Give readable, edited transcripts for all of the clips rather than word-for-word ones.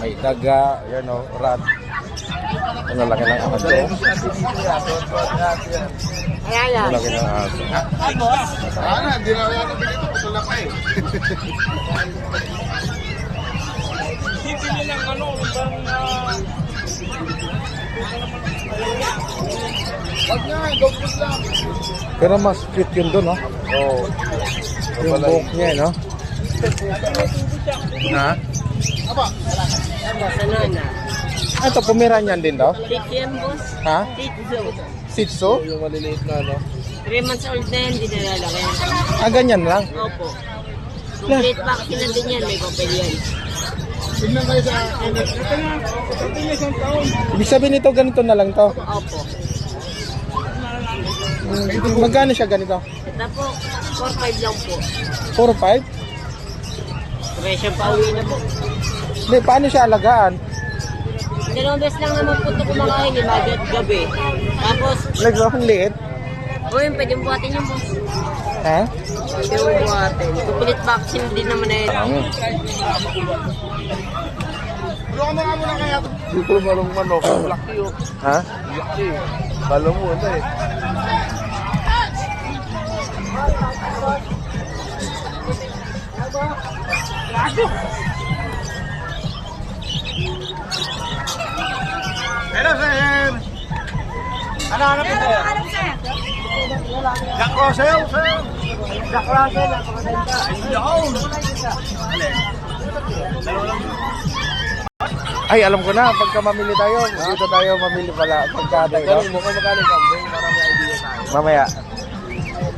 May daga, yan o, rat. Ang lalaki ng aso. Ang lalaki ng aso. Hindi na yan ang bilito. Ito lang kayo. Hindi lang ano. Wag nga, gawin lang. Pero mas cute yun doon, no? Oo. Yung buhok niya, no? Ha? Aba. Ito, Pomeranian din daw? Yan, boss. Ha? Tito. Shih Tzu? Yung maliliit na, no? 3 months old na yan, hindi na lalaki. Ah, ganyan lang? Opo. Complete vaccine na din yan, may papel yan. Tignan kayo sa akin. Ito na. Ito na isang taon. Ibig sabihin nito, ganito na lang to. Opo. Magkano siya ganito? Ito po, 4-5 lang po. 4 o 5? Presyo pa uwi na po. Hindi, paano siya alagaan? 2 beses lang naman po ito kumakain, imagat gabi. Tapos, Ang liit. o yun, pwede yung buhatin yung boss. Ha? Pwede yung buhatin. Complete vaccine din naman na yun. Tulungan mo nga muna kaya. Hindi ko marong manok. Laki yun. Ha? Laki. Kala mo, ano eh. Hello, sir! Ano hanap mo, sir? Jack Russell, sir! Jack Russell, napakaganda. Ayun! Ay, alam ko na, pagka mamili tayo, dito tayo mamili pala. Pagka tayo. Tanong mo kung magkano yung kambing para may idea tayo. Mamaya.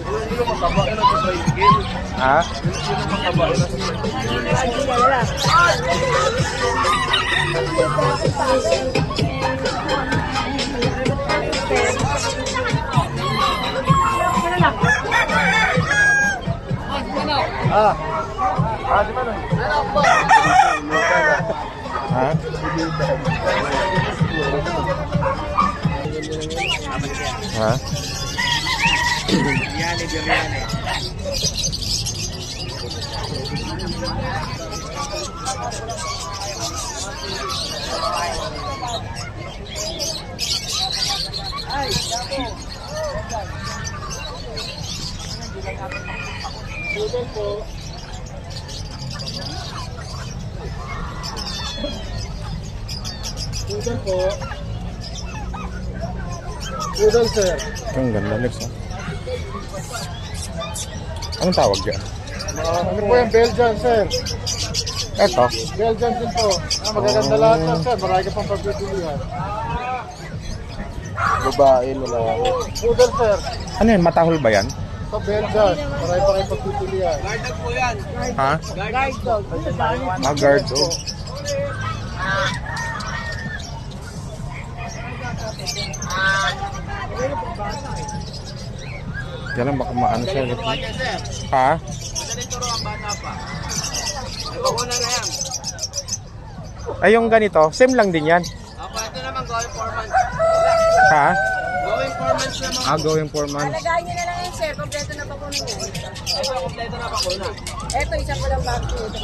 Hindi ko mataba yun ang sa skill. Ha? Hindi ko mataba yun ang sa di ba nun? Ha? Ha? Biryani, biryani. Poodle po. Poodle, sir. Ang ganda, next. Anong tawag yan? Ano po yung Belgian, sir? Eto. Belgian din po. Magaganda lahat yan, sir. Marami ka pang pagpipilihan. Babae, lalaki. Poodle, sir. Ano yan? Matahol ba yan? Ito, Belgian. Marami pa kayong pagpipilihan. Ha? Guard dog. Guard, oh. Yan lang, baka maano siya. Ha? Ay, yung ganito, same lang din yan. Ako, ito naman going 4 months. Ha? Going 4 months naman. Ah, going 4 months. Alagayin nyo na lang yun, sir. Kompleto na pa po ninyo. Ito, kompleto na pa po na. Ito, isa ko lang vaccine.